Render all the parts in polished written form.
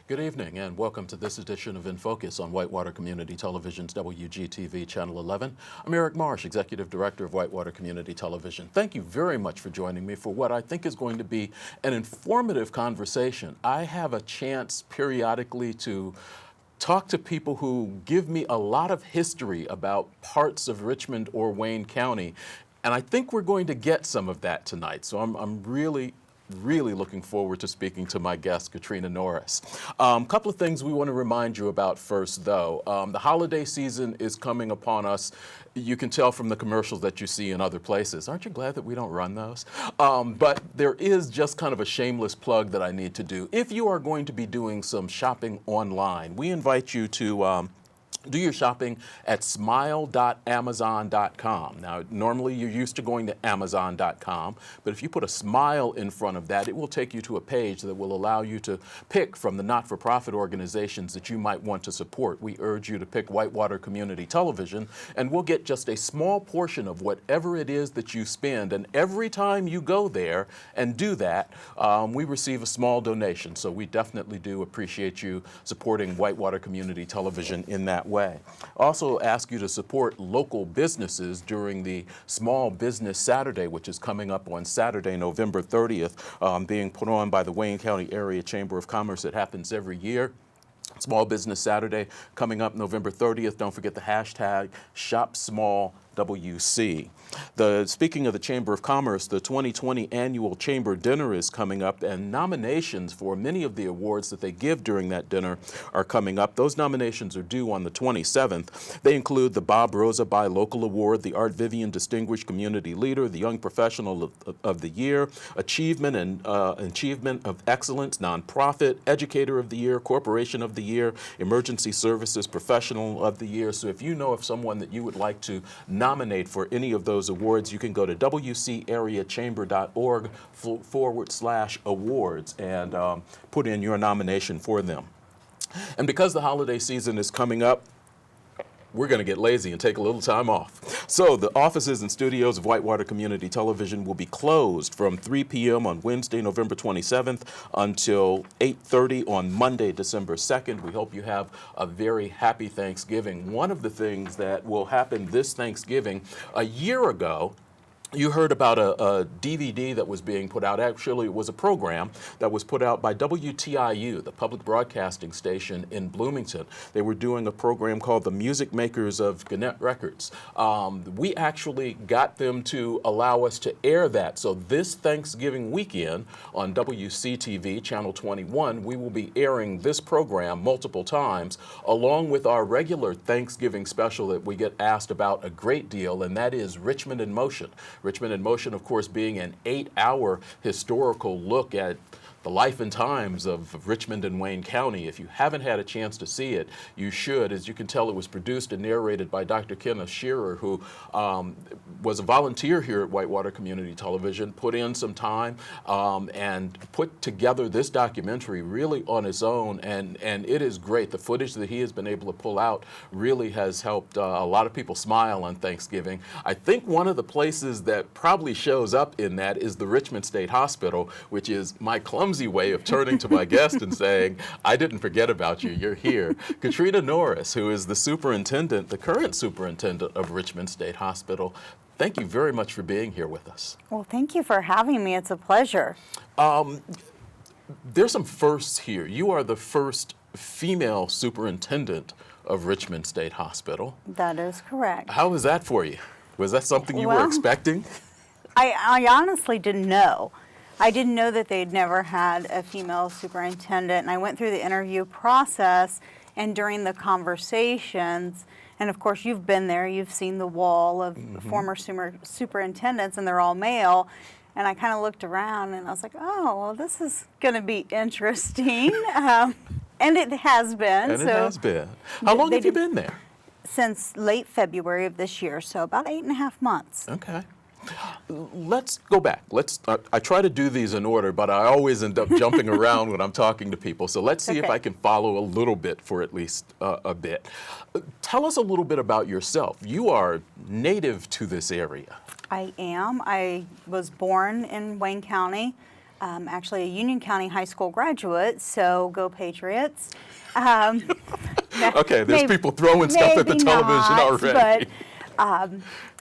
Good evening and welcome to this edition of In Focus on Whitewater Community Television's WGTV Channel 11. I'm Eric Marsh, Executive Director of Whitewater Community Television. Thank you very much for joining me for what I think is going to be an informative conversation. I have a chance periodically to talk to people who give me a lot of history about parts of Richmond or Wayne County, and I think we're going to get some of that tonight. So I'm really looking forward to speaking to my guest, Katrina Norris. A couple of things we want to remind you about first, though. The holiday season is coming upon us. You can tell from the commercials that you see in other places. Aren't you glad that we don't run those? But there is just kind of a shameless plug that I need to do. If you are going to be doing some shopping online, we invite you to do your shopping at smile.amazon.com. Now, normally you're used to going to amazon.com, but if you put a smile in front of that, it will take you to a page that will allow you to pick from the not-for-profit organizations that you might want to support. We urge you to pick Whitewater Community Television, and we'll get just a small portion of whatever it is that you spend. And every time you go there and do that, we receive a small donation. So we definitely do appreciate you supporting Whitewater Community Television in that way. Also ask you to support local businesses during the Small Business Saturday, which is coming up on Saturday, November 30th, being put on by the Wayne County Area Chamber of Commerce. It happens every year. Small Business Saturday coming up November 30th. Don't forget the hashtag ShopSmallWC. Speaking of the Chamber of Commerce, the 2020 Annual Chamber Dinner is coming up, and nominations for many of the awards that they give during that dinner are coming up. Those nominations are due on the 27th. They include the Bob Rosa Buy Local Award, the Art Vivian Distinguished Community Leader, the Young Professional of the Year, Achievement of Excellence, Nonprofit, Educator of the Year, Corporation of the Year, Emergency Services Professional of the Year. So if you know of someone that you would like to nominate for any of those awards, you can go to wcareachamber.org/awards and put in your nomination for them. And because the holiday season is coming up, we're going to get lazy and take a little time off. So the offices and studios of Whitewater Community Television will be closed from 3 p.m. on Wednesday, November 27th until 8:30 on Monday, December 2nd. We hope you have a very happy Thanksgiving. One of the things that will happen this Thanksgiving, a year ago, you heard about a DVD that was being put out. Actually, it was a program that was put out by WTIU, the public broadcasting station in Bloomington. They were doing a program called The Music Makers of Gannett Records. We actually got them to allow us to air that. So this Thanksgiving weekend on WCTV, Channel 21, we will be airing this program multiple times, along with our regular Thanksgiving special that we get asked about a great deal, and that is Richmond in Motion. Richmond in Motion, of course, being an 8-hour historical look at the life and times of Richmond and Wayne County. If you haven't had a chance to see it, you should. As you can tell, it was produced and narrated by Dr. Kenneth Shearer, who was a volunteer here at Whitewater Community Television, put in some time and put together this documentary really on his own, and it is great. The footage that he has been able to pull out really has helped a lot of people smile on Thanksgiving. I think one of the places that probably shows up in that is the Richmond State Hospital, which is my clumsy way of turning to my guest and saying, I didn't forget about you, you're here. Katrina Norris, who is the superintendent, the current superintendent of Richmond State Hospital. Thank you very much for being here with us. Well, thank you for having me. It's a pleasure. There's some firsts here. You are the first female superintendent of Richmond State Hospital. That is correct. How was that for you? Was that something you were expecting? I honestly didn't know. I didn't know that they'd never had a female superintendent, and I went through the interview process, and during the conversations, and of course you've been there, you've seen the wall of former superintendents, and they're all male, and I kind of looked around and I was like, oh, well, this is going to be interesting, and it has been. And it has been. How long have you been there? Since late February of this year, so about 8.5 months. Okay. Let's go back. I try to do these in order, but I always end up jumping around when I'm talking to people. So let's see if I can follow a little bit for at least a bit. Tell us a little bit about yourself. You are native to this area. I am. I was born in Wayne County. actually a Union County High School graduate, so go Patriots. Um, Okay, there's people throwing stuff at the maybe television not, already. But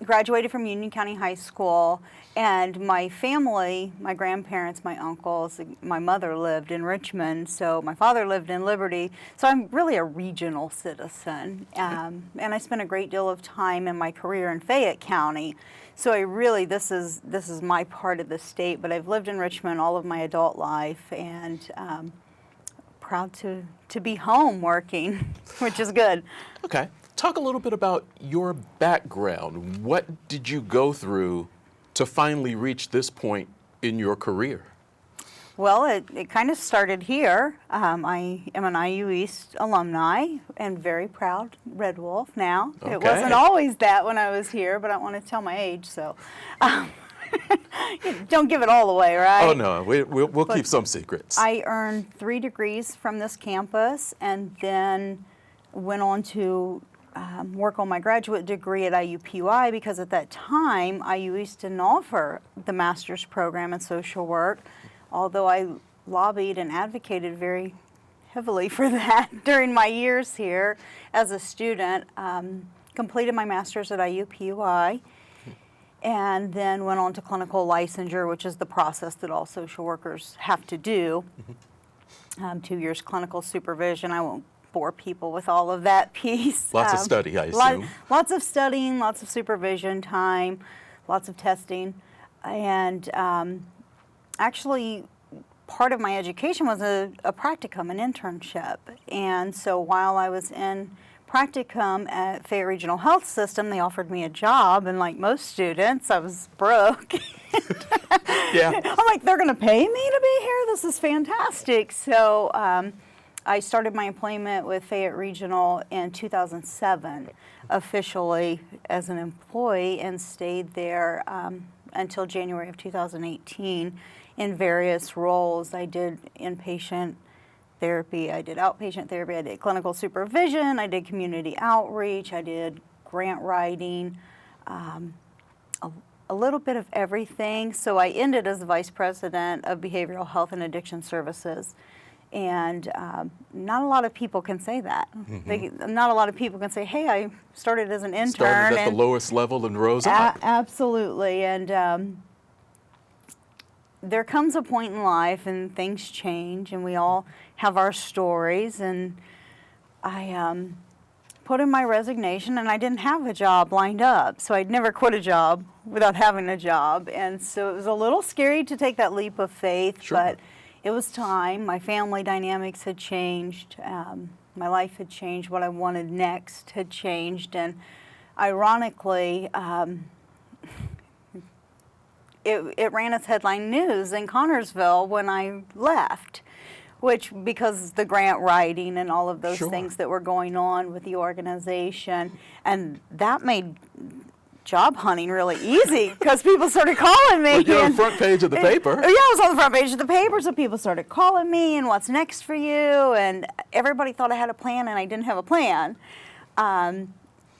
graduated from Union County High School, and my family, my grandparents, my uncles, my mother lived in Richmond, so my father lived in Liberty, so I'm really a regional citizen. And I spent a great deal of time in my career in Fayette County. So I really, this is my part of the state, but I've lived in Richmond all of my adult life, and proud to be home working, which is good. Okay. Talk a little bit about your background. What did you go through to finally reach this point in your career? Well, it kind of started here. I am an IU East alumni and very proud Red Wolf now. Okay. It wasn't always that when I was here, but I don't want to tell my age, so don't give it all away, right? Oh, no, we'll keep some secrets. I earned 3 degrees from this campus and then went on to work on my graduate degree at IUPUI, because at that time, IU East didn't offer the master's program in social work, although I lobbied and advocated very heavily for that during my years here as a student. Completed my master's at IUPUI, and then went on to clinical licensure, which is the process that all social workers have to do. 2 years clinical supervision. I won't bore people with all of that piece. Lots of study, I assume. Lots of studying, lots of supervision time, lots of testing. And actually, part of my education was a practicum, an internship. And so while I was in practicum at Fayette Regional Health System, they offered me a job, and like most students, I was broke. Yeah. I'm like, they're going to pay me to be here? This is fantastic. So I started my employment with Fayette Regional in 2007, officially as an employee, and stayed there until January of 2018 in various roles. I did inpatient therapy, I did outpatient therapy, I did clinical supervision, I did community outreach, I did grant writing, a little bit of everything. So I ended as the Vice President of Behavioral Health and Addiction Services. And not a lot of people can say that. Not a lot of people can say, hey, I started as an intern. Started at the lowest level and rose up. Absolutely. And there comes a point in life and things change, and we all have our stories. And I put in my resignation, and I didn't have a job lined up. So I'd never quit a job without having a job. And so it was a little scary to take that leap of faith. Sure. But it was time. My family dynamics had changed. My life had changed. What I wanted next had changed. And ironically, it ran its headline news in Connorsville when I left, which, because the grant writing and all of those Sure. things that were going on with the organization, and that made job hunting really easy, because people started calling me. Well, you're on the front page of the paper. Yeah, I was on the front page of the paper, so people started calling me, and what's next for you? And everybody thought I had a plan, and I didn't have a plan.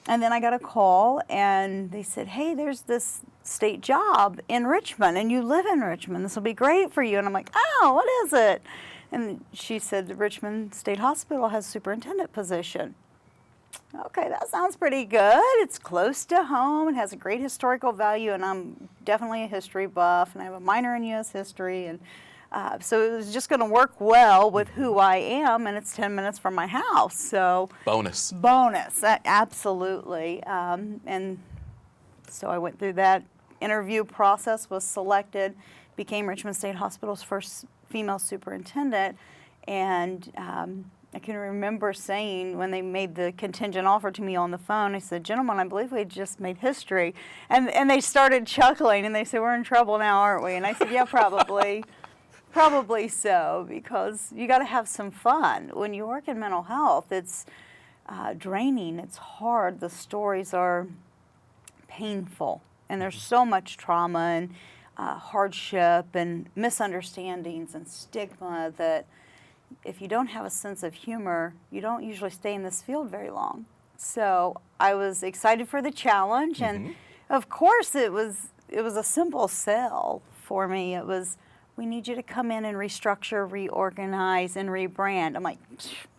And then I got a call, and they said, hey, there's this state job in Richmond, and you live in Richmond. This will be great for you. And I'm like, oh, what is it? And she said, the Richmond State Hospital has a superintendent position. Okay, that sounds pretty good. It's close to home. It has a great historical value, and I'm definitely a history buff, and I have a minor in U.S. history. And so it was just going to work well with who I am, and it's 10 minutes from my house. So Bonus. Absolutely. And so I went through that interview process, was selected, became Richmond State Hospital's first female superintendent, and I can remember saying when they made the contingent offer to me on the phone, I said, gentlemen, I believe we just made history. And they started chuckling, and they said, we're in trouble now, aren't we? And I said, yeah, probably. Probably so, because you got to have some fun. When you work in mental health, it's draining, it's hard, the stories are painful, and there's so much trauma and hardship and misunderstandings and stigma that if you don't have a sense of humor, you don't usually stay in this field very long. So I was excited for the challenge, and of course it was a simple sell for me. It was we need you to come in and restructure, reorganize, and rebrand. I'm like,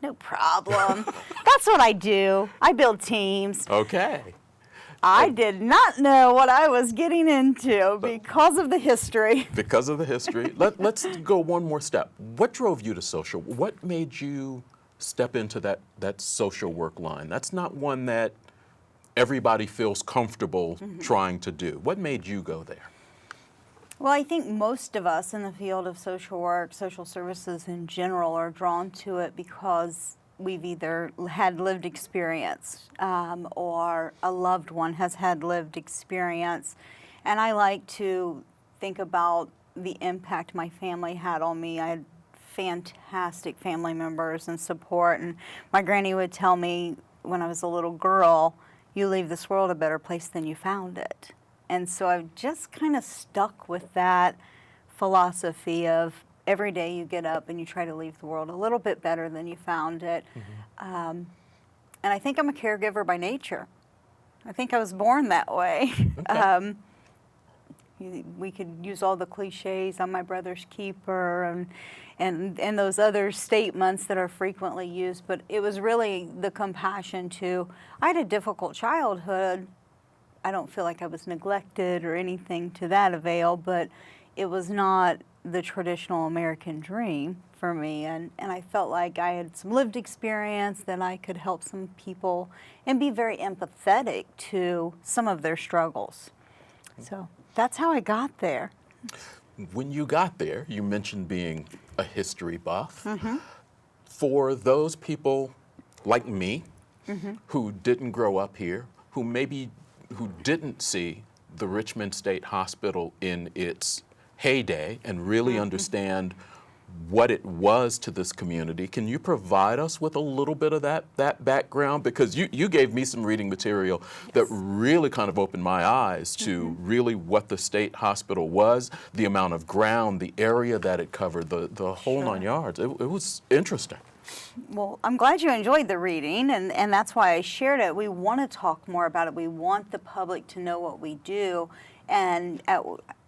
no problem. That's what I do. I build teams. Okay. I did not know what I was getting into because of the history. Because of the history. Let's go one more step. What drove you to social? What made you step into that social work line? That's not one that everybody feels comfortable trying to do. What made you go there? Well, I think most of us in the field of social work, social services in general, are drawn to it because we've either had lived experience or a loved one has had lived experience. And I like to think about the impact my family had on me. I had fantastic family members and support. And my granny would tell me when I was a little girl, you leave this world a better place than you found it. And so I've just kind of stuck with that philosophy of every day you get up and you try to leave the world a little bit better than you found it. And I think I'm a caregiver by nature. I think I was born that way. Okay. We could use all the cliches, I'm my brother's keeper, and those other statements that are frequently used, but it was really the compassion to, I had a difficult childhood. I don't feel like I was neglected or anything to that avail, but it was not the traditional American dream for me, and I felt like I had some lived experience that I could help some people and be very empathetic to some of their struggles. So that's how I got there. When you got there, you mentioned being a history buff. For those people like me who didn't grow up here, who didn't see the Richmond State Hospital in its heyday and really understand what it was to this community, can you provide us with a little bit of that background? Because you gave me some reading material that really kind of opened my eyes to really what the state hospital was, the amount of ground, the area that it covered, the whole 9 yards. It was interesting. Well, I'm glad you enjoyed the reading, and that's why I shared it. We want to talk more about it. We want the public to know what we do, and at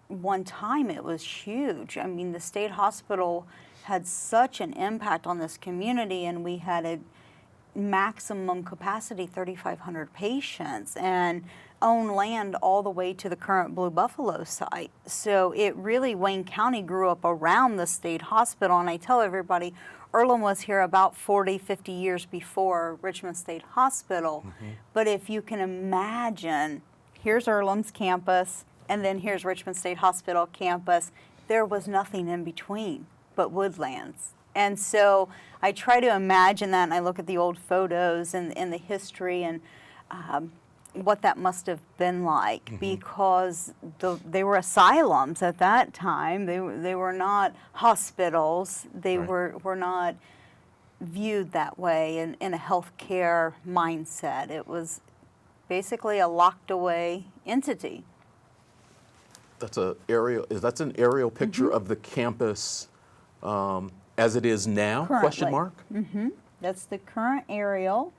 one time it was huge. I mean, the state hospital had such an impact on this community, and we had a maximum capacity 3,500 patients and owned land all the way to the current Blue Buffalo site. So it really, Wayne County grew up around the state hospital, and I tell everybody, Earlham was here about 40, 50 years before Richmond State Hospital. But if you can imagine, here's Earlham's campus, and then here's Richmond State Hospital campus. There was nothing in between but woodlands. And so I try to imagine that, and I look at the old photos and the history and what that must have been like, because they were asylums at that time. They were not hospitals. They were not viewed that way in a healthcare mindset. It was basically a locked away entity. That's an aerial picture of the campus as it is now? Currently. Question mark? That's the current aerial.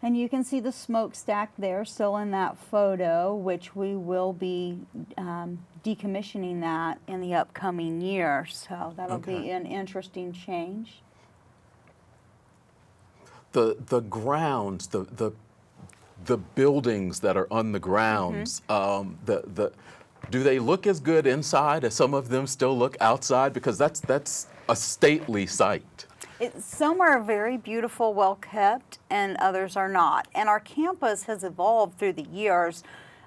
And you can see the smokestack there still in that photo, which we will be decommissioning that in the upcoming year. So that'll be an interesting change. The grounds, the buildings that are on the grounds, do they look as good inside as some of them still look outside? Because that's a stately sight. Some are very beautiful, well kept, and others are not. And our campus has evolved through the years.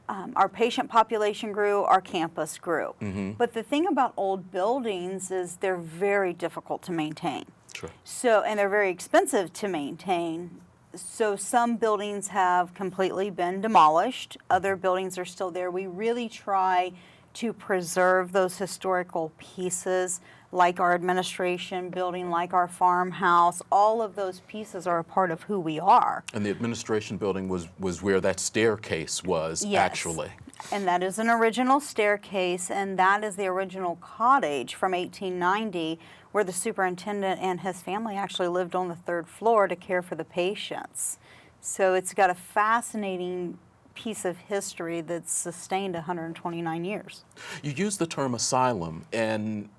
Our patient population grew, our campus grew. But the thing about old buildings is they're very difficult to maintain. Sure. So, and they're very expensive to maintain. So some buildings have completely been demolished. Other buildings are still there. We really try to preserve those historical pieces, like our administration building, like our farmhouse. All of those pieces are a part of who we are. And the administration building was where that staircase was, actually. And that is an original staircase, and that is the original cottage from 1890, where the superintendent and his family actually lived on the third floor to care for the patients. So it's got a fascinating piece of history that's sustained 129 years. You use the term asylum, and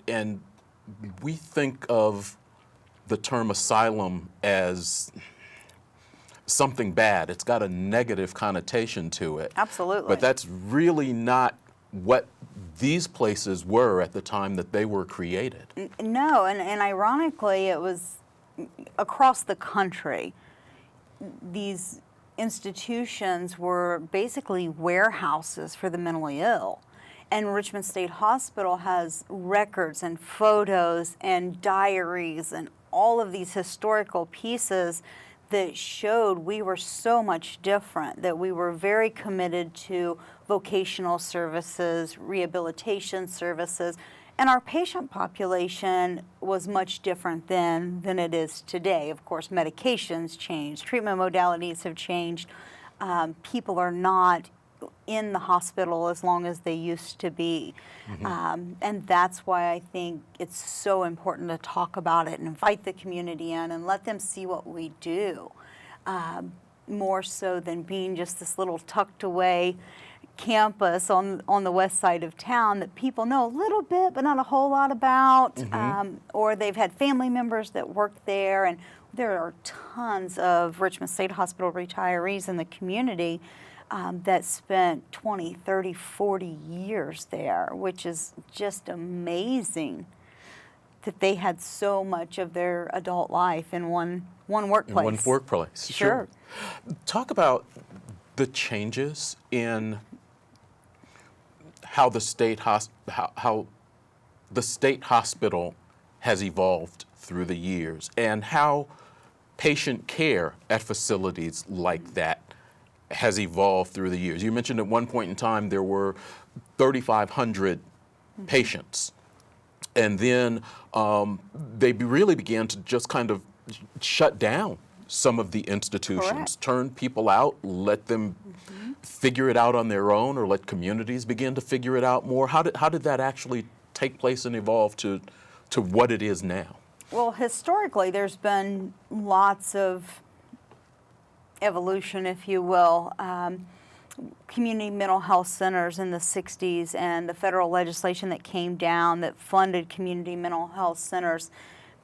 we think of the term asylum as something bad. It's got a negative connotation to it. Absolutely. But that's really not what these places were at the time that they were created. No, and ironically, it was across the country. These institutions were basically warehouses for the mentally ill. And Richmond State Hospital has records and photos and diaries and all of these historical pieces that showed we were so much different, that we were very committed to vocational services, rehabilitation services, and our patient population was much different then than it is today. Of course, medications changed, treatment modalities have changed. People are not in the hospital as long as they used to be. And that's why I think it's so important to talk about it and invite the community in and let them see what we do, more so than being just this little tucked away campus on the west side of town that people know a little bit but not a whole lot about, or they've had family members that work there. And there are tons of Richmond State Hospital retirees in the community that spent 20, 30, 40 years there, which is just amazing that they had so much of their adult life in one workplace. In one workplace, Sure. Talk about the changes in how the state how the state hospital has evolved through the years, and how patient care at facilities like that has evolved through the years. You mentioned at one point in time there were 3,500 patients, and then they really began to just kind of shut down some of the institutions, Correct. turn people out, let them figure it out on their own, or let communities begin to figure it out more. How did that actually take place and evolve to what it is now? Well, historically, there's been lots of evolution, if you will. Community mental health centers in the 60s and the federal legislation that came down that funded community mental health centers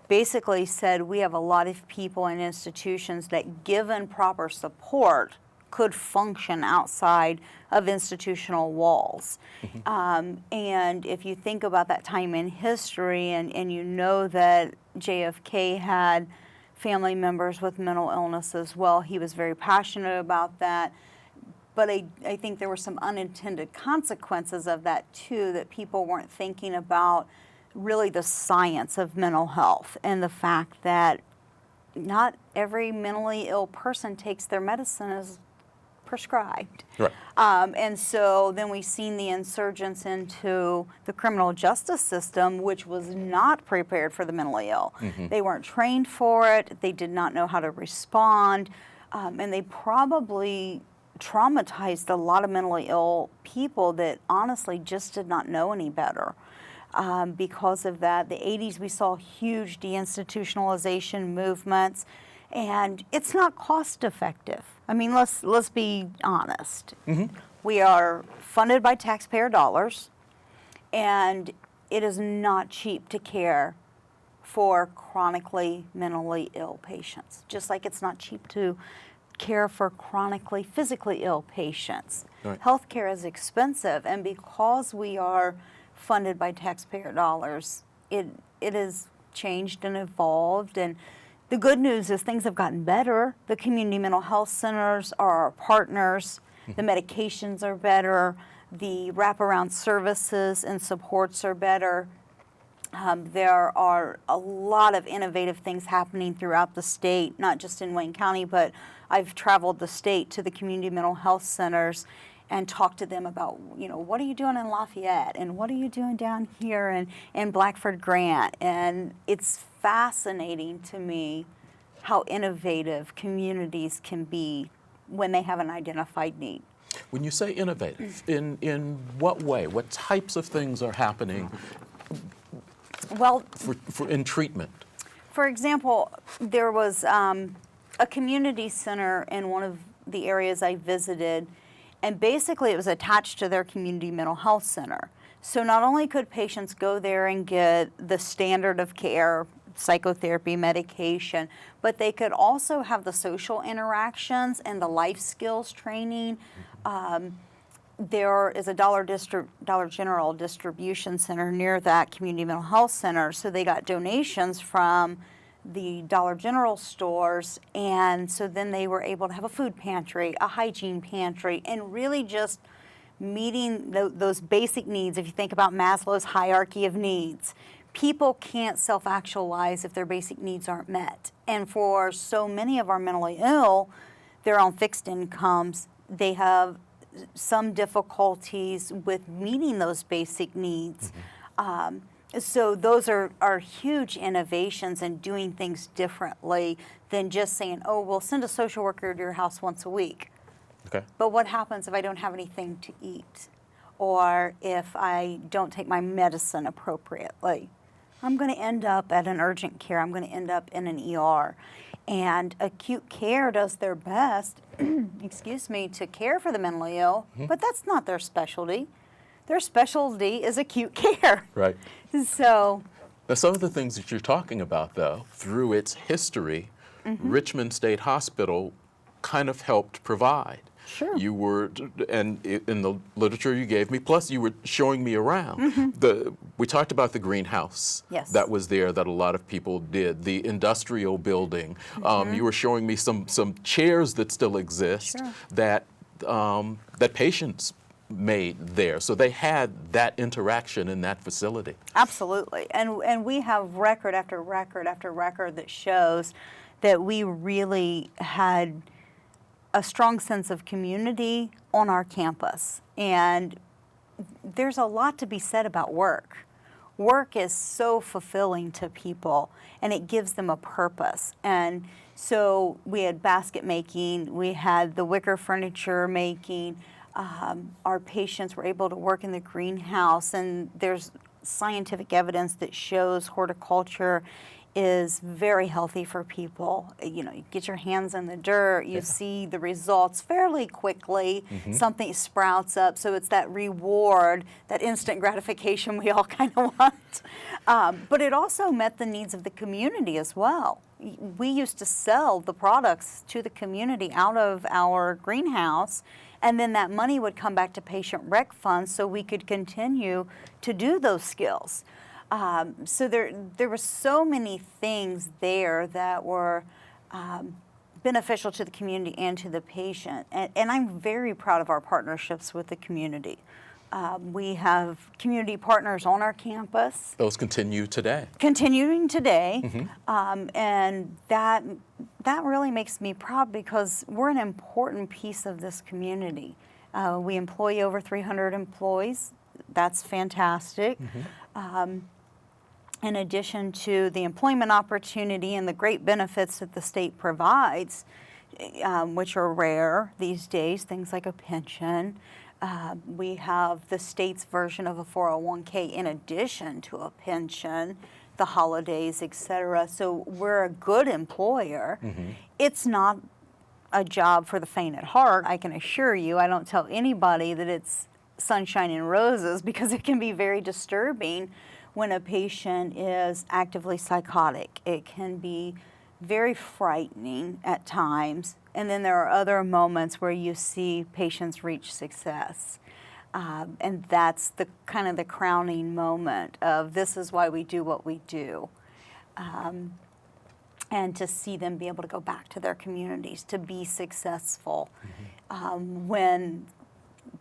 basically said we have a lot of people and institutions that, given proper support, could function outside of institutional walls. And if you think about that time in history, and you know that JFK had family members with mental illness as well, he was very passionate about that. But I think there were some unintended consequences of that too, that people weren't thinking about really the science of mental health and the fact that not every mentally ill person takes their medicine as prescribed. Right. And so then we've seen the insurgence into the criminal justice system, which was not prepared for the mentally ill. They weren't trained for it. They did not know how to respond. And they probably traumatized a lot of mentally ill people that honestly just did not know any better. Because of that, the 80s, we saw huge deinstitutionalization movements, and it's not cost effective. I mean, let's be honest. We are funded by taxpayer dollars, and it is not cheap to care for chronically mentally ill patients, just like it's not cheap to care for chronically physically ill patients. Right. Healthcare is expensive, and because we are funded by taxpayer dollars, it has changed and evolved. And the good news is things have gotten better. The community mental health centers are our partners. The medications are better. The wraparound services and supports are better. There are a lot of innovative things happening throughout the state, not just in Wayne County, but I've traveled the state to the community mental health centers and talked to them about, what are you doing in Lafayette, and what are you doing down here in Blackford Grant? And it's fascinating to me how innovative communities can be when they have an identified need. When you say innovative, in what way? What types of things are happening Well, in treatment? for example, there was a community center in one of the areas I visited, And basically it was attached to their community mental health center. So not only could patients go there and get the standard of care, psychotherapy, medication, but they could also have the social interactions and the life skills training. There is a Dollar General distribution center near that community mental health center, so they got donations from the Dollar General stores, and so then they were able to have a food pantry, a hygiene pantry, and really just meeting those basic needs. If you think about Maslow's hierarchy of needs, people can't self-actualize if their basic needs aren't met. And for so many of our mentally ill, they're on fixed incomes. They have some difficulties with meeting those basic needs. So those are huge innovations in doing things differently than just saying, oh, we'll send a social worker to your house once a week. Okay. But what happens if I don't have anything to eat? Or if I don't take my medicine appropriately? I'm going to end up at an urgent care. I'm going to end up in an ER. And acute care does their best, excuse me, to care for the mentally ill, but that's not their specialty. Their specialty is acute care. Right. So, Now, some of the things that you're talking about, though, through its history, Richmond State Hospital kind of helped provide. Sure. You were, and in the literature you gave me, plus you were showing me around. We talked about the greenhouse that was there that a lot of people did, the industrial building. You were showing me some chairs that still exist that that patients made there. So they had that interaction in that facility. absolutely. And we have record after record after record that shows that we really had a strong sense of community on our campus. And there's a lot to be said about work. Work is so fulfilling to people, and it gives them a purpose. And so we had basket making, we had the wicker furniture making, our patients were able to work in the greenhouse, and there's scientific evidence that shows horticulture is very healthy for people. You know, you get your hands in the dirt, you see the results fairly quickly, something sprouts up, so it's that reward, that instant gratification we all kind of want. But it also met the needs of the community as well. We used to sell the products to the community out of our greenhouse, and then that money would come back to patient rec funds so we could continue to do those skills. So there were so many things there that were beneficial to the community and to the patient. And I'm very proud of our partnerships with the community. We have community partners on our campus. Those continue today. Continuing today. And that really makes me proud because we're an important piece of this community. We employ over 300 employees. That's fantastic. In addition to the employment opportunity and the great benefits that the state provides, which are rare these days, things like a pension. We have the state's version of a 401k in addition to a pension, the holidays, et cetera. So we're a good employer. It's not a job for the faint at heart, I can assure you. I don't tell anybody that it's sunshine and roses because it can be very disturbing when a patient is actively psychotic. It can be very frightening at times, and then there are other moments where you see patients reach success. And that's the kind of the crowning moment of this is why we do what we do. And to see them be able to go back to their communities, to be successful, when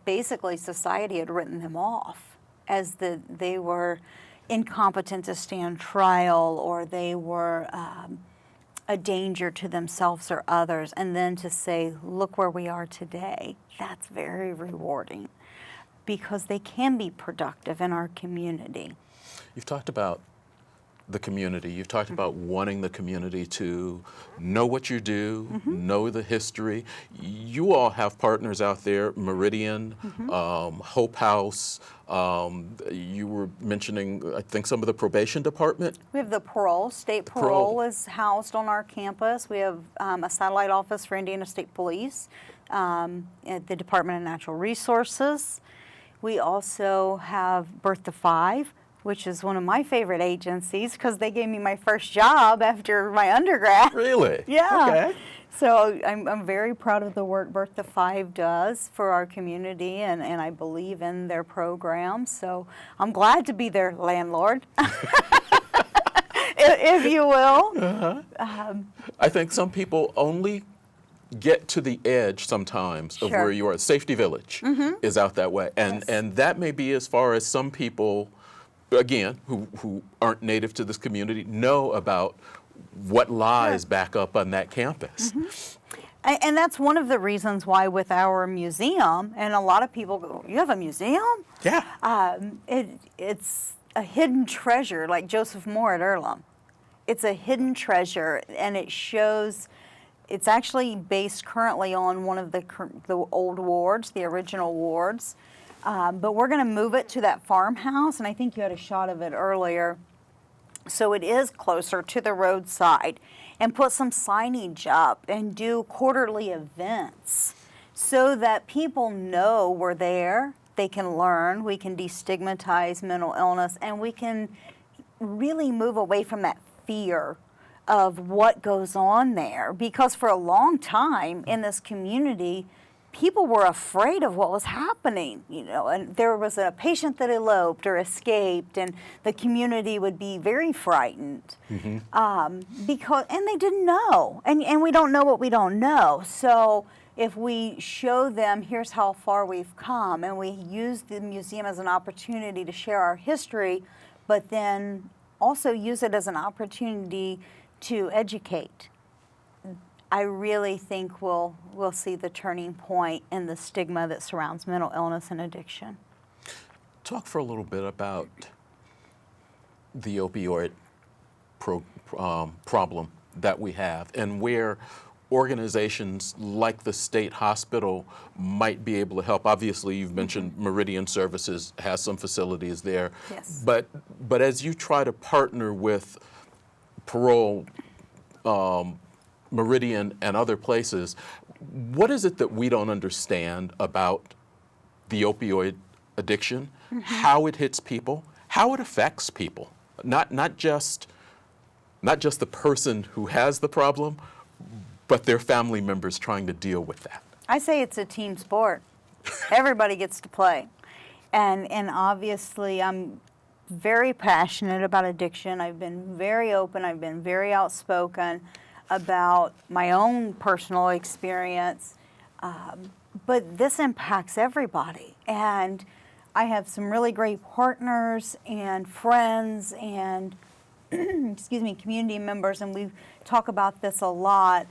basically society had written them off as they were incompetent to stand trial, or they were a danger to themselves or others, and then to say, look where we are today, that's very rewarding because they can be productive in our community. You've talked about the community. You've talked about wanting the community to know what you do, know the history. You all have partners out there, Meridian, Hope House. You were mentioning, I think, some of the probation department. We have the parole. State parole is housed on our campus. We have a satellite office for Indiana State Police at the Department of Natural Resources. We also have Birth to Five, which is one of my favorite agencies because they gave me my first job after my undergrad. Really? Yeah. Okay. So I'm very proud of the work Birth to Five does for our community, and I believe in their program. So I'm glad to be their landlord, if you will. I think some people only get to the edge sometimes of where you are. Safety Village is out that way. And that may be as far as some people, again, who aren't native to this community, know about what lies back up on that campus. And that's one of the reasons why with our museum, and a lot of people go, you have a museum? Yeah. It's a hidden treasure, like Joseph Moore at Earlham. It's a hidden treasure, and it shows, it's actually based currently on one of the old wards, the original wards. But we're going to move it to that farmhouse, and I think you had a shot of it earlier. So it is closer to the roadside, and put some signage up and do quarterly events so that people know we're there. They can learn, we can destigmatize mental illness, and we can really move away from that fear of what goes on there. Because for a long time in this community, people were afraid of what was happening, and there was a patient that eloped or escaped, and the community would be very frightened because they didn't know, and we don't know what we don't know. So if we show them, here's how far we've come, and we use the museum as an opportunity to share our history, but then also use it as an opportunity to educate, I really think we'll see the turning point in the stigma that surrounds mental illness and addiction. Talk for a little bit about the opioid problem that we have, and where organizations like the state hospital might be able to help. Obviously, you've mentioned Meridian Services has some facilities there. Yes. But as you try to partner with parole, Meridian, and other places, what is it that we don't understand about the opioid addiction, how it hits people, how it affects people? Not just the person who has the problem, but their family members trying to deal with that. I say it's a team sport. Everybody gets to play. And obviously I'm very passionate about addiction. I've been very open, I've been very outspoken about my own personal experience, but this impacts everybody. And I have some really great partners and friends and community members, and we talk about this a lot.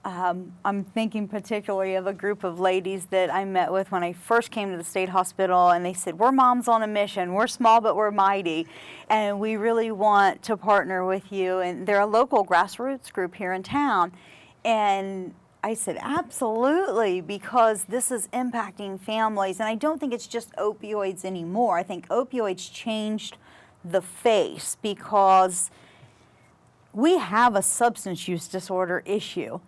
I'm thinking particularly of a group of ladies that I met with when I first came to the state hospital, and they said, we're moms on a mission. We're small, but we're mighty, and we really want to partner with you. And they're a local grassroots group here in town. And I said, absolutely, because this is impacting families. And I don't think it's just opioids anymore. I think opioids changed the face because we have a substance use disorder issue.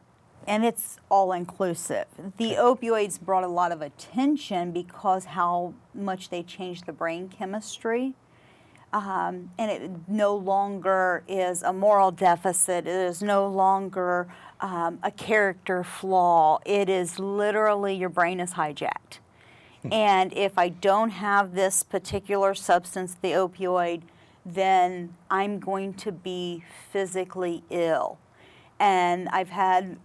And it's all inclusive. The opioids brought a lot of attention because how much they changed the brain chemistry. And it no longer is a moral deficit. It is no longer a character flaw. It is literally your brain is hijacked. And if I don't have this particular substance, the opioid, then I'm going to be physically ill. And I've had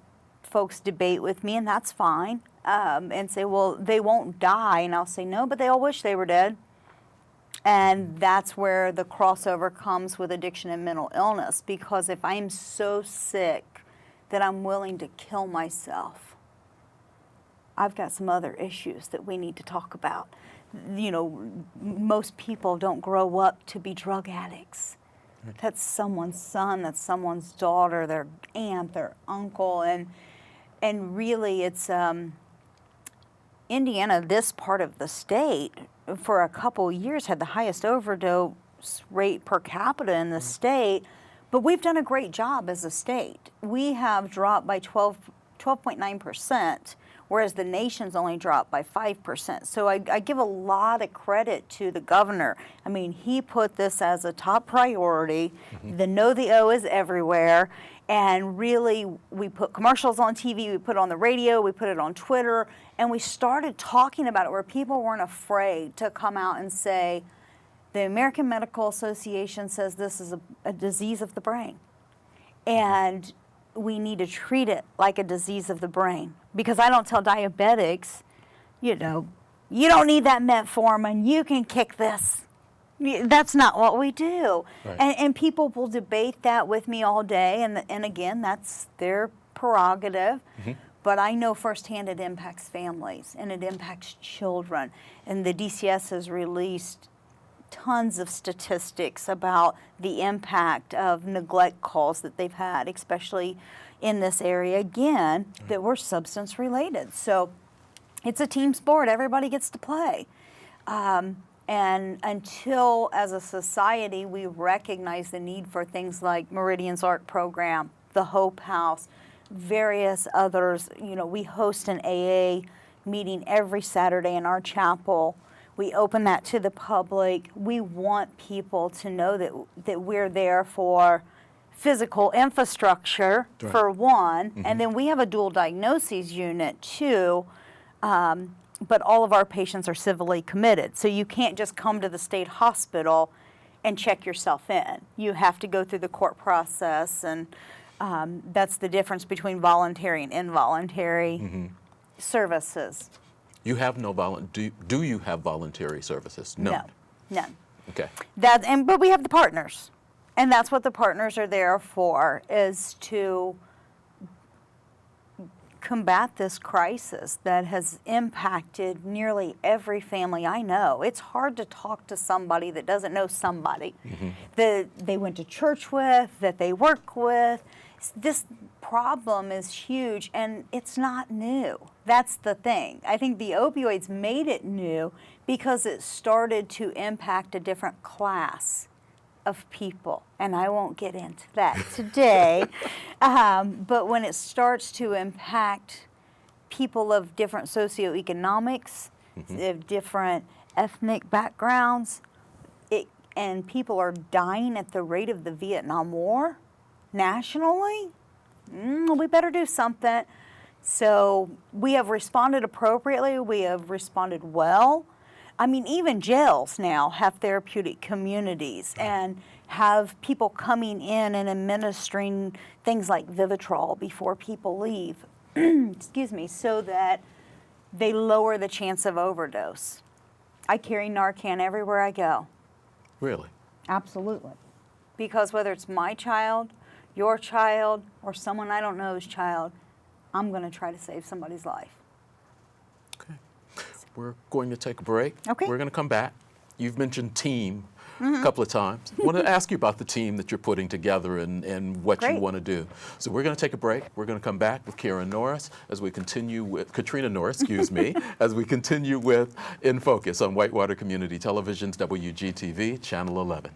folks debate with me, and that's fine, and say, well, they won't die. And I'll say, no, but they all wish they were dead. And that's where the crossover comes with addiction and mental illness, because if I'm so sick that I'm willing to kill myself, I've got some other issues that we need to talk about. Most people don't grow up to be drug addicts. That's someone's son, that's someone's daughter, their aunt, their uncle, and really it's Indiana, this part of the state, for a couple years had the highest overdose rate per capita in the state, but we've done a great job as a state. We have dropped by 12.9%, whereas the nation's only dropped by 5%. So I give a lot of credit to the governor. I mean, he put this as a top priority. The Know the O is everywhere. And really, we put commercials on TV, we put it on the radio, we put it on Twitter, and we started talking about it where people weren't afraid to come out and say, the American Medical Association says this is a disease of the brain. And we need to treat it like a disease of the brain. Because I don't tell diabetics, you don't need that metformin, you can kick this. That's not what we do. Right. And people will debate that with me all day, and again, that's their prerogative. But I know firsthand it impacts families, and it impacts children. And the DCS has released tons of statistics about the impact of neglect calls that they've had, especially in this area, again, that were substance related. So it's a team sport. Everybody gets to play. And until, as a society, we recognize the need for things like Meridian's ARC program, the Hope House, various others, we host an AA meeting every Saturday in our chapel. We open that to the public. We want people to know that we're there for physical infrastructure, Right. for one, and then we have a dual diagnoses unit too. But all of our patients are civilly committed. So you can't just come to the state hospital and check yourself in. You have to go through the court process, and that's the difference between voluntary and involuntary services. You have no do you have voluntary services? No, none. Okay. But we have the partners, and that's what the partners are there for, is to combat this crisis that has impacted nearly every family I know. It's hard to talk to somebody that doesn't know somebody that they went to church with, that they work with. This problem is huge, and it's not new. That's the thing. I think the opioids made it new because it started to impact a different class of people, and I won't get into that today, but when it starts to impact people of different socioeconomics, of different ethnic backgrounds, and people are dying at the rate of the Vietnam War nationally, we better do something. So we have responded appropriately, we have responded well. I mean, even jails now have therapeutic communities and have people coming in and administering things like Vivitrol before people leave, excuse me, so that they lower the chance of overdose. I carry Narcan everywhere I go. Really? Absolutely. Because whether it's my child, your child, or someone I don't know's child, I'm going to try to save somebody's life. Okay. We're going to take a break. Okay. We're going to come back. You've mentioned team a couple of times. I want to ask you about the team that you're putting together and what you Great. want to do. So we're going to take a break. We're going to come back with Katrina Norris as we continue with Katrina Norris, excuse me, as we continue with In Focus on Whitewater Community Television's WGTV, Channel 11.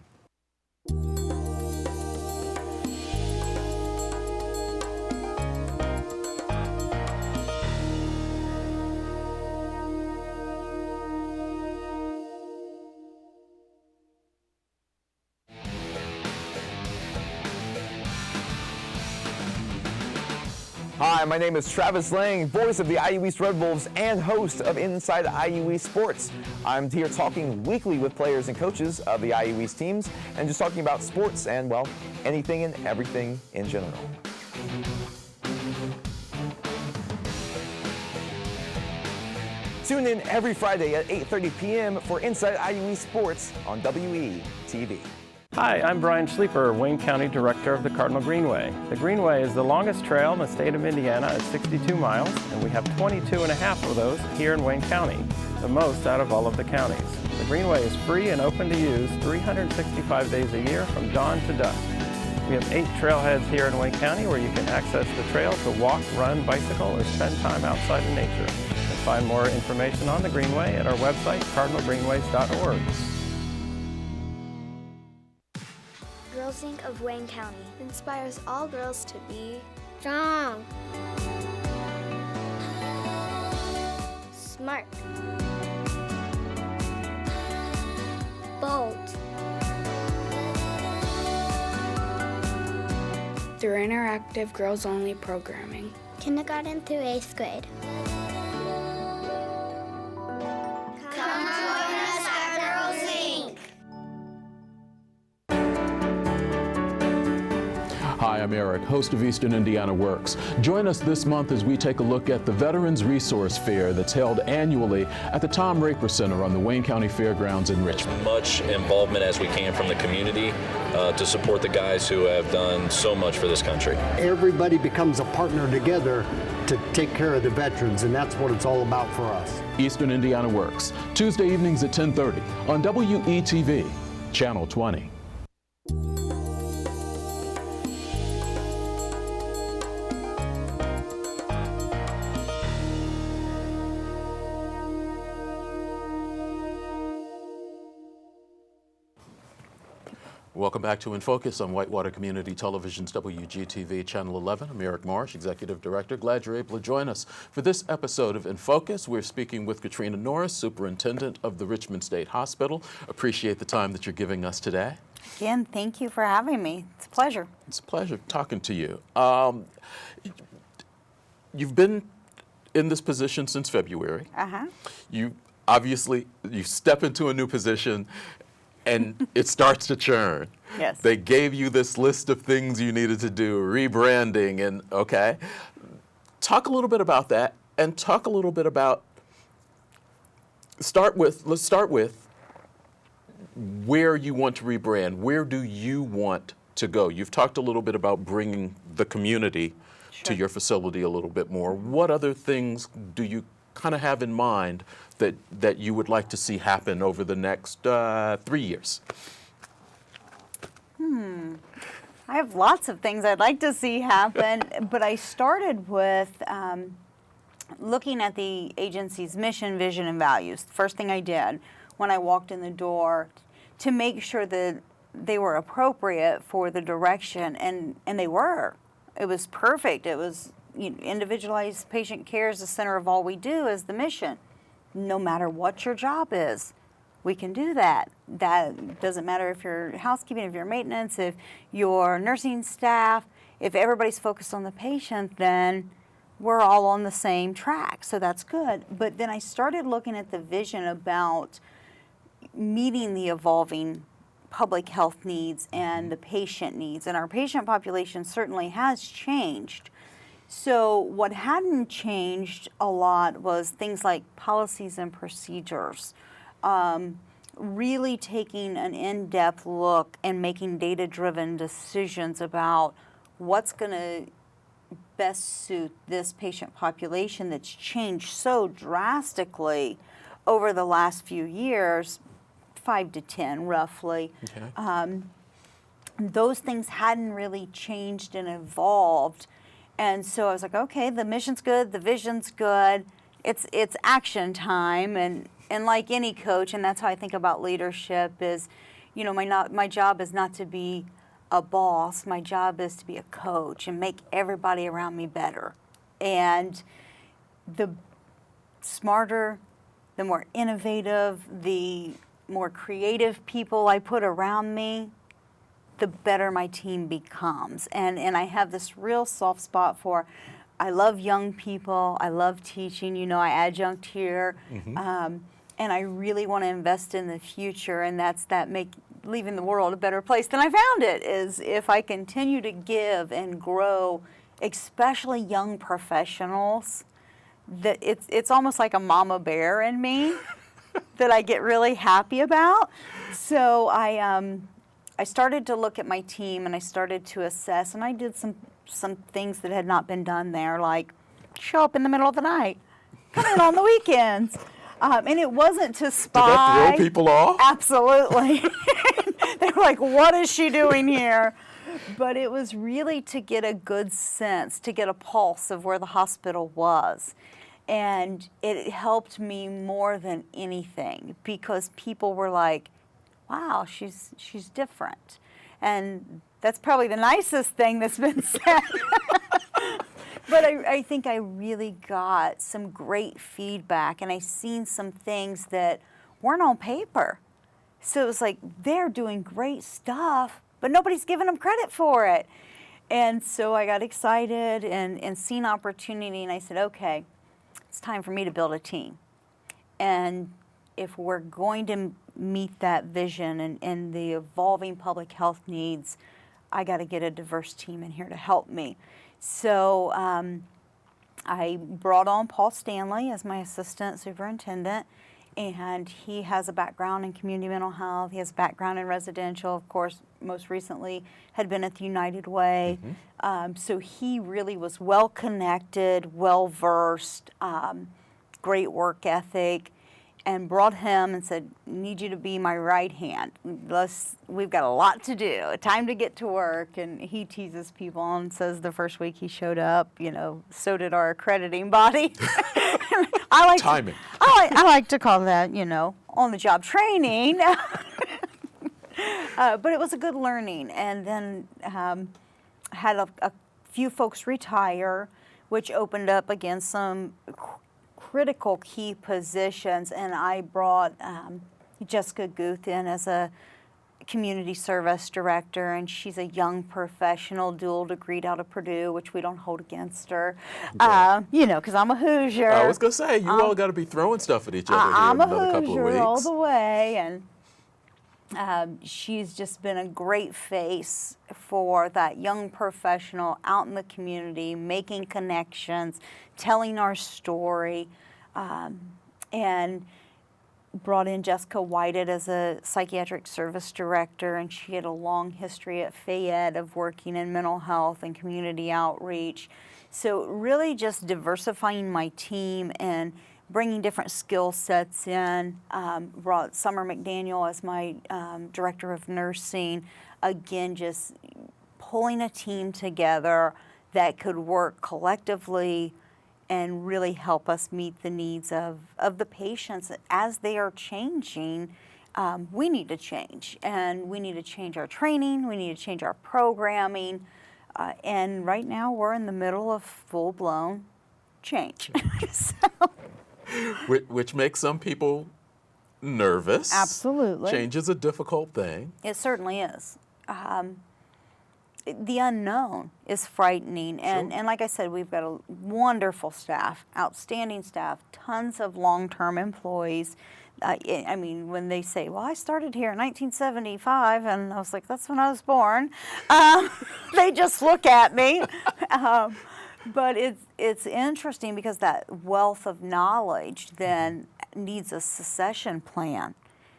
Hi, my name is Travis Lang, voice of the IU East Red Wolves and host of Inside IU East Sports. I'm here talking weekly with players and coaches of the IU East teams and just talking about sports and, well, anything and everything in general. Tune in every Friday at 8:30 p.m. for Inside IU East Sports on WCTV. Hi, I'm Brian Sleeper, Wayne County Director of the Cardinal Greenway. The Greenway is the longest trail in the state of Indiana at 62 miles, and we have 22 and a half of those here in Wayne County, the most out of all of the counties. The Greenway is free and open to use 365 days a year from dawn to dusk. We have 8 trailheads here in Wayne County where you can access the trail to walk, run, bicycle, or spend time outside in nature. You can find more information on the Greenway at our website, cardinalgreenways.org. Girls Inc. of Wayne County inspires all girls to be strong, smart, bold. Through interactive girls-only programming. Kindergarten through 8th grade. Come join us at Girls Inc. Hi, I'm Eric, host of Eastern Indiana Works. Join us this month as we take a look at the Veterans Resource Fair that's held annually at the Tom Raper Center on the Wayne County Fairgrounds in Richmond. Much involvement as we can from the community to support the guys who have done so much for this country. Everybody becomes a partner together to take care of the veterans, and that's what it's all about for us. Eastern Indiana Works, Tuesday evenings at 10:30 on WETV, Channel 20. Welcome back to In Focus on Whitewater Community Television's WGTV Channel 11. I'm Eric Marsh, Executive Director. Glad you're able to join us. For this episode of In Focus, we're speaking with Katrina Norris, Superintendent of the Richmond State Hospital. Appreciate the time that you're giving us today. Again, thank you for having me. It's a pleasure. It's a pleasure talking to you. You've been in this position since February. You step into a new position and it starts to churn. Yes. They gave you this list of things you needed to do, rebranding, and okay. Talk a little bit about that, and talk a little bit about, let's start with where you want to rebrand. Where do you want to go? You've talked a little bit about bringing the community to your facility a little bit more. What other things do you kind of have in mind that you would like to see happen over the next 3 years? I have lots of things I'd like to see happen, but I started with looking at the agency's mission, vision, and values. The first thing I did when I walked in the door to make sure that they were appropriate for the direction, and they were. It was perfect. It was individualized patient care is the center of all we do is the mission. No matter what your job is, we can do that. That doesn't matter if you're housekeeping, if you're maintenance, if you're nursing staff, if everybody's focused on the patient, then we're all on the same track. So that's good. But then I started looking at the vision about meeting the evolving public health needs and the patient needs. And our patient population certainly has changed. So what hadn't changed a lot was things like policies and procedures. Really taking an in-depth look and making data-driven decisions about what's going to best suit this patient population that's changed so drastically over the last few years, 5 to 10 roughly. Okay. Those things hadn't really changed and evolved. And so I was like, okay, the mission's good, the vision's good, it's action time, and like any coach, and that's how I think about leadership is, my job is not to be a boss, my job is to be a coach and make everybody around me better. And the smarter, the more innovative, the more creative people I put around me, the better my team becomes. And I have this real soft spot for, I love young people, I love teaching, I adjunct here, and I really want to invest in the future, and that's leaving the world a better place than I found it, is if I continue to give and grow, especially young professionals, that it's almost like a mama bear in me that I get really happy about. So I I started to look at my team and I started to assess, and I did some things that had not been done there, like show up in the middle of the night, come in on the weekends. And it wasn't to spy. Did that throw people off? Absolutely. They were like, what is she doing here? But it was really to get a good sense, to get a pulse of where the hospital was. And it helped me more than anything because people were like, wow, she's different. And that's probably the nicest thing that's been said. But I think I really got some great feedback, and I seen some things that weren't on paper. So it was like, they're doing great stuff, but nobody's giving them credit for it. And so I got excited and seen opportunity, and I said, okay, it's time for me to build a team. And if we're going to meet that vision and the evolving public health needs, I got to get a diverse team in here to help me. So I brought on Paul Stanley as my assistant superintendent, and he has a background in community mental health. He has a background in residential, of course, most recently had been at the United Way. So he really was well-connected, well-versed, great work ethic, and brought him and said, need you to be my right hand. We've got a lot to do, time to get to work. And he teases people and says the first week he showed up, so did our accrediting body. Timing. I like to call that, on-the-job training. But it was a good learning. And then had a few folks retire, which opened up, again, some critical key positions, and I brought Jessica Guth in as a community service director, and she's a young professional, dual degreed out of Purdue, which we don't hold against her, because I'm a Hoosier. I was going to say, you all got to be throwing stuff at each other here I'm in another couple of Hoosier weeks. all the way, and she's just been a great face for that young professional out in the community, making connections, telling our story, and brought in Jessica Whited as a psychiatric service director, and she had a long history at Fayette of working in mental health and community outreach. So really just diversifying my team and bringing different skill sets in. Brought Summer McDaniel as my director of nursing. Again, just pulling a team together that could work collectively and really help us meet the needs of the patients. As they are changing, we need to change. And we need to change our training, we need to change our programming. And right now we're in the middle of full-blown change. Which makes some people nervous. Absolutely. Change is a difficult thing. It certainly is. The unknown is frightening. And like I said, we've got a wonderful staff, outstanding staff, tons of long-term employees. I mean, when they say, well, I started here in 1975, and I was like, that's when I was born. They just look at me. But it's interesting because that wealth of knowledge then needs a succession plan.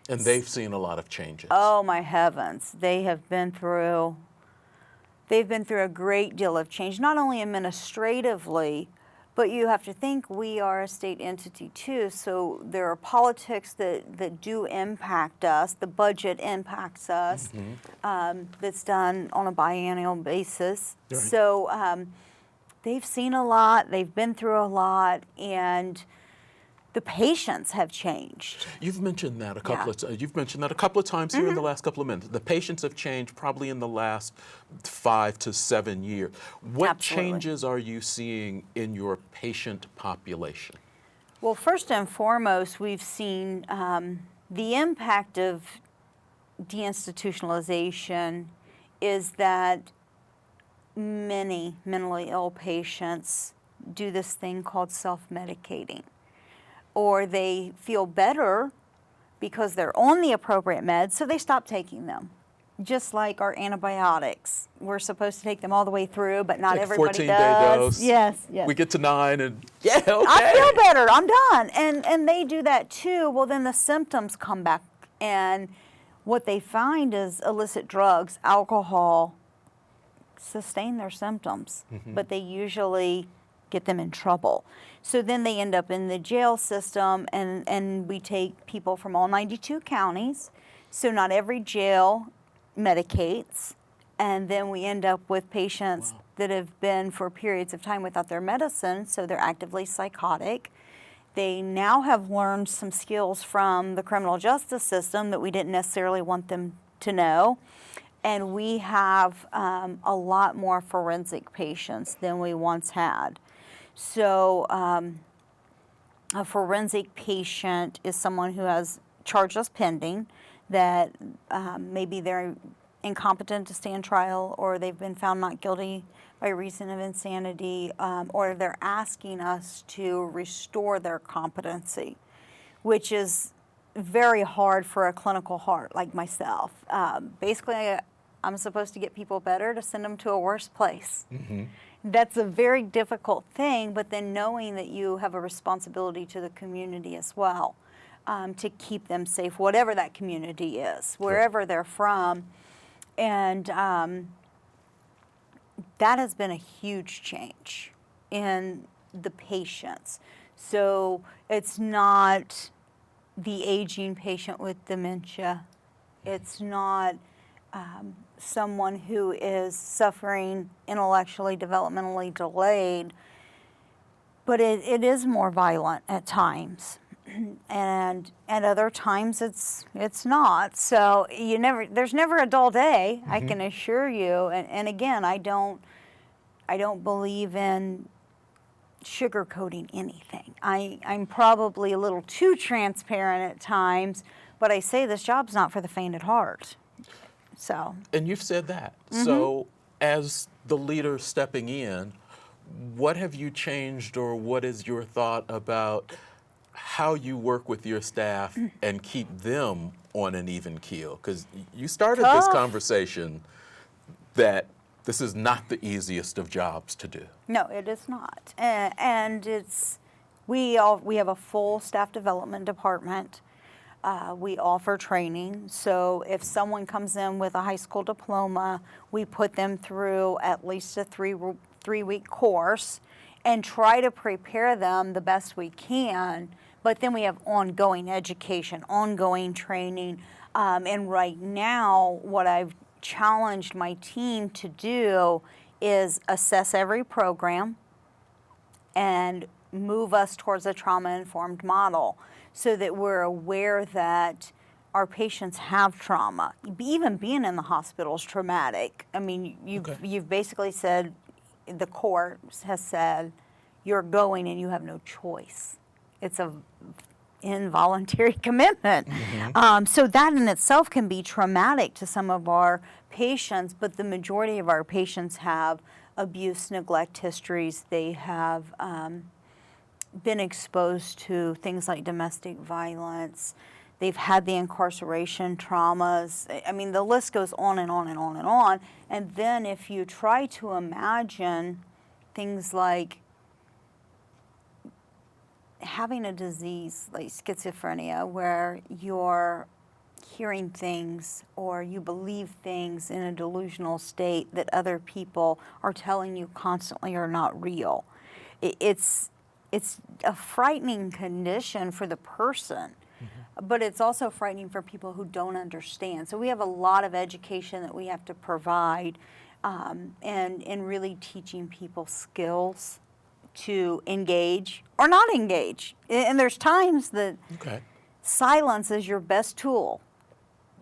And they've seen a lot of changes. Oh, my heavens. They've been through a great deal of change, not only administratively, but you have to think we are a state entity too, so there are politics that do impact us. The budget impacts us. That's done on a biennial basis. Right. So they've seen a lot, they've been through a lot, and the patients have changed. You've mentioned that a couple of times here in the last couple of minutes. The patients have changed probably in the last 5 to 7 years. What Absolutely. changes are you seeing in your patient population? Well, first and foremost, we've seen the impact of deinstitutionalization is that many mentally ill patients do this thing called self-medicating. Or they feel better because they're on the appropriate meds, so they stop taking them. Just like our antibiotics. We're supposed to take them all the way through, but not Take everybody 14-day does. dose. Yes. We get to 9 and okay. I feel better, I'm done. And they do that too. Well, then the symptoms come back, and what they find is illicit drugs, alcohol, sustain their symptoms, but they usually get them in trouble. So then they end up in the jail system, and we take people from all 92 counties. So not every jail medicates, and then we end up with patients that have been for periods of time without their medicine, so they're actively psychotic. They now have learned some skills from the criminal justice system that we didn't necessarily want them to know. And we have a lot more forensic patients than we once had. So a forensic patient is someone who has charges pending that maybe they're incompetent to stand trial, or they've been found not guilty by reason of insanity, or they're asking us to restore their competency, which is very hard for a clinical heart like myself. Basically, I'm supposed to get people better to send them to a worse place. That's a very difficult thing, but then knowing that you have a responsibility to the community as well, to keep them safe, whatever that community is, wherever they're from. And that has been a huge change in the patients. So it's not the aging patient with dementia. It's not someone who is suffering intellectually, developmentally delayed, but it is more violent at times. And at other times it's not. So there's never a dull day, I can assure you. And again, I don't believe in sugarcoating anything. I'm probably a little too transparent at times, but I say this job's not for the faint at heart. So. And you've said that. So as the leader stepping in, what have you changed, or what is your thought about how you work with your staff and keep them on an even keel? Because you started this conversation that this is not the easiest of jobs to do. No, it is not. And we have a full staff development department. We offer training. So if someone comes in with a high school diploma, we put them through at least a three-week course and try to prepare them the best we can. But then we have ongoing education, ongoing training. And right now, what I've challenged my team to do is assess every program and move us towards a trauma-informed model so that we're aware that our patients have trauma. Even being in the hospital is traumatic. I mean, you've basically said, the court has said, you're going and you have no choice. It's a involuntary commitment. So that in itself can be traumatic to some of our patients, but the majority of our patients have abuse, neglect histories. They have been exposed to things like domestic violence. They've had the incarceration traumas. I mean, the list goes on and on and on and on. And then if you try to imagine things like having a disease like schizophrenia, where you're hearing things or you believe things in a delusional state that other people are telling you constantly are not real. It's a frightening condition for the person, but it's also frightening for people who don't understand. So we have a lot of education that we have to provide, and really teaching people skills to engage or not engage. And there's times that silence is your best tool.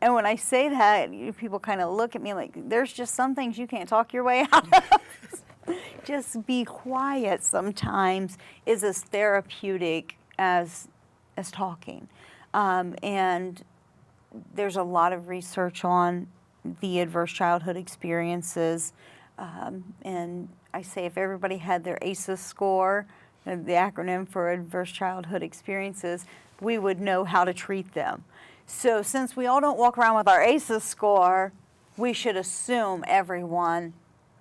And when I say that, people kind of look at me like, there's just some things you can't talk your way out of. Just be quiet sometimes is as therapeutic as talking. And there's a lot of research on the adverse childhood experiences. And I say if everybody had their ACEs score, the acronym for adverse childhood experiences, we would know how to treat them. So since we all don't walk around with our ACEs score, we should assume everyone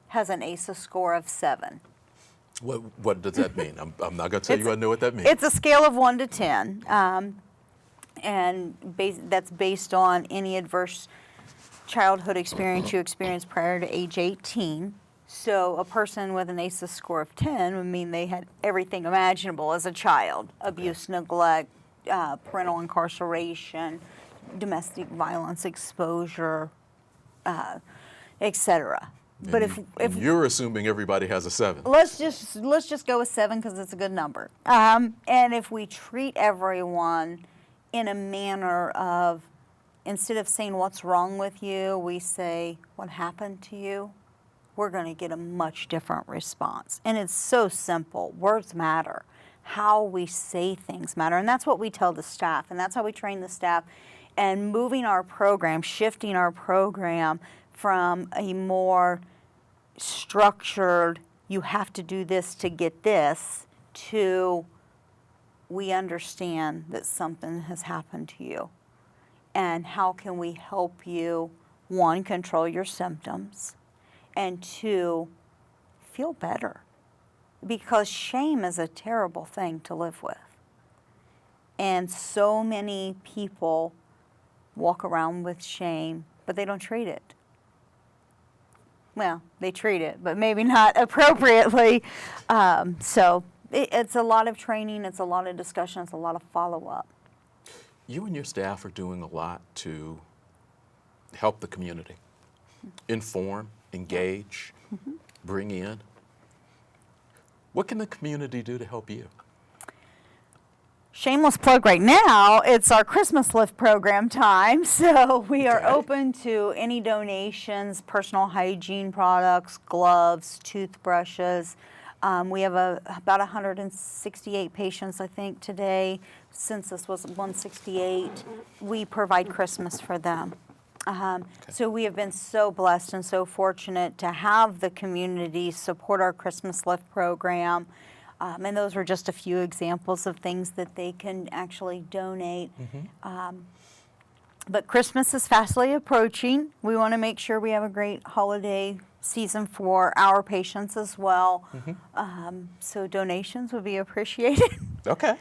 has an ACEs score of 7. What does that mean? I'm not going to tell you I know what that means. It's a scale of 1 to 10. And that's based on any adverse childhood experience you experienced prior to age 18. So a person with an ACEs score of 10 would mean they had everything imaginable as a child: abuse, neglect, parental incarceration, domestic violence exposure, etc. But if you're assuming everybody has a 7. let's just go with 7 because it's a good number. And if we treat everyone in a manner of, instead of saying what's wrong with you, we say what happened to you, we're going to get a much different response. And it's so simple. Words matter. How we say things matter. And that's what we tell the staff, and that's how we train the staff. And moving our program, shifting our program from a more structured, you have to do this to get this, to we understand that something has happened to you. And how can we help you, 1, control your symptoms, and 2, feel better? Because shame is a terrible thing to live with. And so many people walk around with shame, but they don't treat it. Well, they treat it, but maybe not appropriately. So it's a lot of training, it's a lot of discussion, it's a lot of follow-up. You and your staff are doing a lot to help the community, inform, engage, bring in. What can the community do to help you? Shameless plug right now, it's our Christmas Lift program time, so we are open to any donations, personal hygiene products, gloves, toothbrushes. We have about 168 patients, I think, today. Census was 168. We provide Christmas for them. So we have been so blessed and so fortunate to have the community support our Christmas Lift program. And those were just a few examples of things that they can actually donate. But Christmas is fastly approaching. We want to make sure we have a great holiday season for our patients as well. So donations would be appreciated. Okay.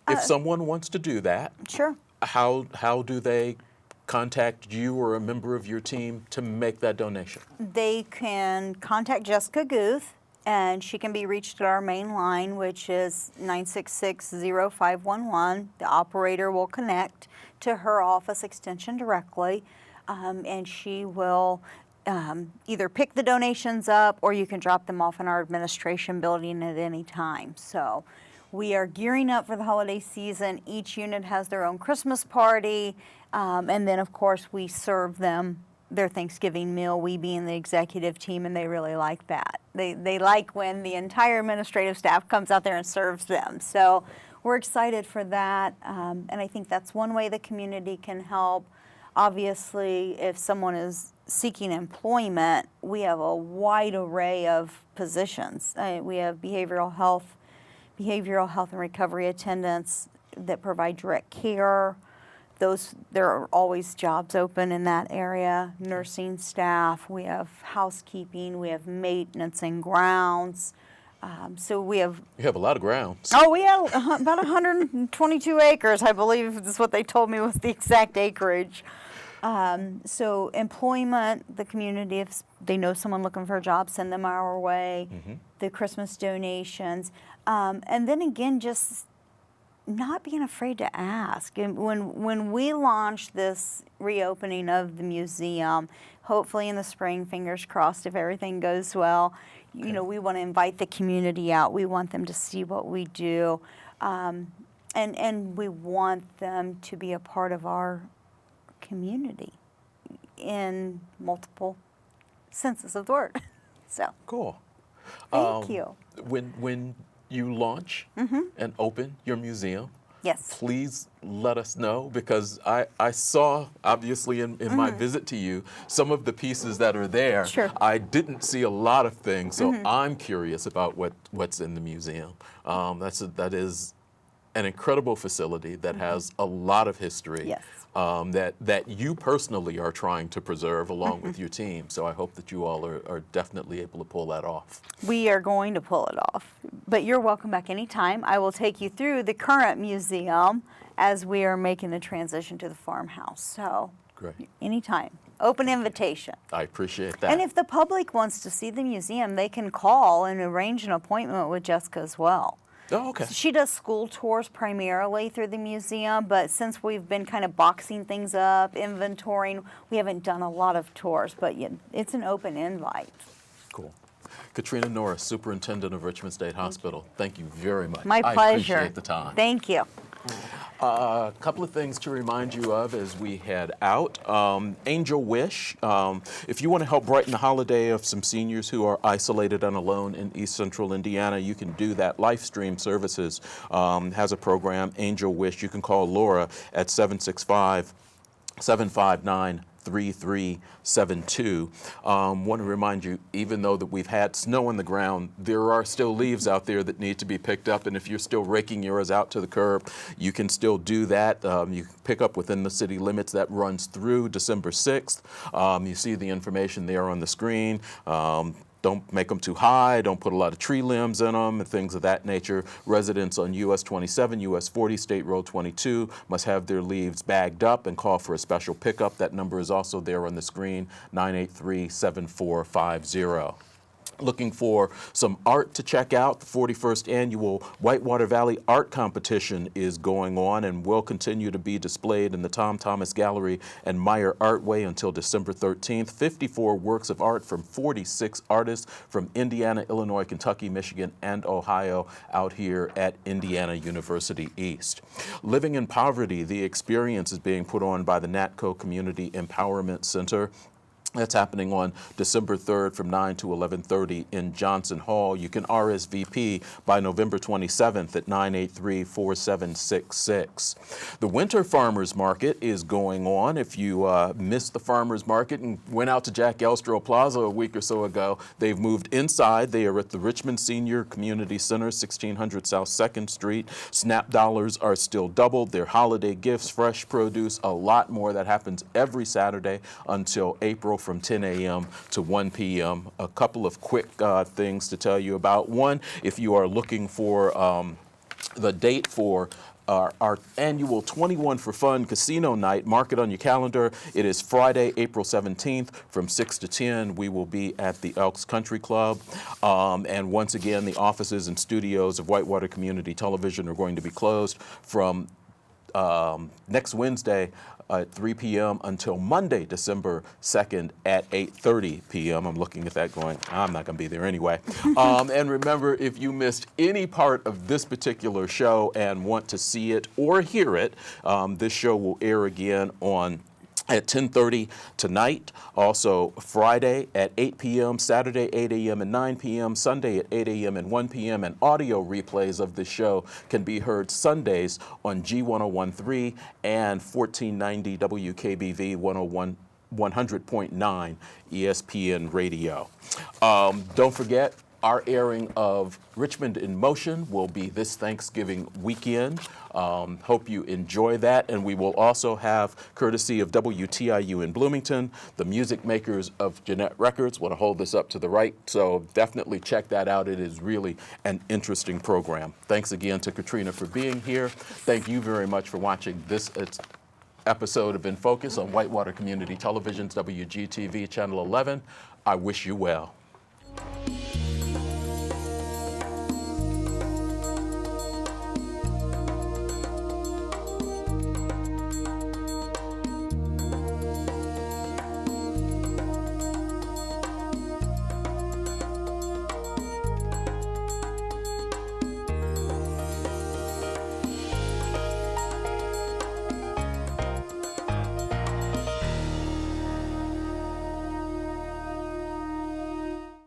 If someone wants to do that, Sure. how do they contact you or a member of your team to make that donation? They can contact Jessica Guth, and she can be reached at our main line, which is 966-0511. The operator will connect to her office extension directly, and she will either pick the donations up, or you can drop them off in our administration building at any time. So we are gearing up for the holiday season. Each unit has their own Christmas party, and then of course we serve them their Thanksgiving meal, we being the executive team, and they really like that. They like when the entire administrative staff comes out there and serves them. So we're excited for that, and I think that's one way the community can help. Obviously, if someone is seeking employment, we have a wide array of positions. We have behavioral health and recovery attendants that provide direct care. There are always jobs open in that area. Nursing staff, we have housekeeping, we have maintenance and grounds. So we have. You have a lot of grounds. Oh, we have about 122 acres, I believe is what they told me was the exact acreage. So employment, the community, if they know someone looking for a job, send them our way. The Christmas donations. And then again, just not being afraid to ask. And when we launch this reopening of the museum, hopefully in the spring, fingers crossed if everything goes well, you know, we want to invite the community out. We want them to see what we do. And we want them to be a part of our community in multiple senses of the word. So Cool. thank you. When you launch and open your museum, Yes. please let us know, because I saw, obviously, in my visit to you, some of the pieces that are there. Sure. I didn't see a lot of things, so I'm curious about what's in the museum. That is an incredible facility that has a lot of history. Yes. That you personally are trying to preserve along with your team. So I hope that you all are definitely able to pull that off. We are going to pull it off. But you're welcome back anytime. I will take you through the current museum as we are making the transition to the farmhouse. So Great. anytime, open invitation. I appreciate that. And if the public wants to see the museum, they can call and arrange an appointment with Jessica as well. Oh, okay. She does school tours primarily through the museum, but since we've been kind of boxing things up, inventorying, we haven't done a lot of tours, but it's an open invite. Cool. Katrina Norris, Superintendent of Richmond State Hospital, thank you very much. My pleasure. I appreciate the time. Thank you. A couple of things to remind you of as we head out. Angel Wish, if you want to help brighten the holiday of some seniors who are isolated and alone in East Central Indiana, you can do that. Lifestream Services has a program, Angel Wish. You can call Laura at 765-759-3372. Want to remind you, even though that we've had snow on the ground, there are still leaves out there that need to be picked up, and if you're still raking yours out to the curb, you can still do that. You can pick up within the city limits. That runs through December 6th. You see the information there on the screen. Don't make them too high. Don't put a lot of tree limbs in them and things of that nature. Residents on US 27, US 40, State Road 22 must have their leaves bagged up and call for a special pickup. That number is also there on the screen, 983-7450. Looking for some art to check out, the 41st annual Whitewater Valley Art Competition is going on and will continue to be displayed in the Tom Thomas Gallery and Meyer Artway until December 13th. 54 works of art from 46 artists from Indiana, Illinois, Kentucky, Michigan, and Ohio out here at Indiana University East. Living in Poverty, the experience is being put on by the NATCO Community Empowerment Center. That's happening on December 3rd from 9 to 11:30 in Johnson Hall. You can RSVP by November 27th at 983-4766. The Winter Farmers Market is going on. If you missed the Farmers Market and went out to Jack Elstro Plaza a week or so ago, they've moved inside. They are at the Richmond Senior Community Center, 1600 South 2nd Street. SNAP dollars are still doubled. Their holiday gifts, fresh produce, a lot more. That happens every Saturday until April from 10 a.m. to 1 p.m. A couple of quick things to tell you about. One, if you are looking for the date for our annual 21 for Fun Casino Night, mark it on your calendar. It is Friday, April 17th from 6 to 10. We will be at the Elks Country Club. And once again, the offices and studios of Whitewater Community Television are going to be closed from next Wednesday at 3 p.m. until Monday, December 2nd at 8:30 p.m. I'm looking at that going, I'm not going to be there anyway. And remember, if you missed any part of this particular show and want to see it or hear it, this show will air again at 10:30 tonight, also Friday at 8 p.m., Saturday 8 a.m. and 9 p.m., Sunday at 8 a.m. and 1 p.m., and audio replays of the show can be heard Sundays on G1013 and 1490 WKBV 100.9 ESPN Radio. Don't forget, our airing of Richmond in Motion will be this Thanksgiving weekend. Hope you enjoy that. And we will also have, courtesy of WTIU in Bloomington, the music makers of Jeanette Records want to hold this up to the right. So definitely check that out. It is really an interesting program. Thanks again to Katrina for being here. Thank you very much for watching this episode of In Focus on Whitewater Community Television's WGTV Channel 11. I wish you well.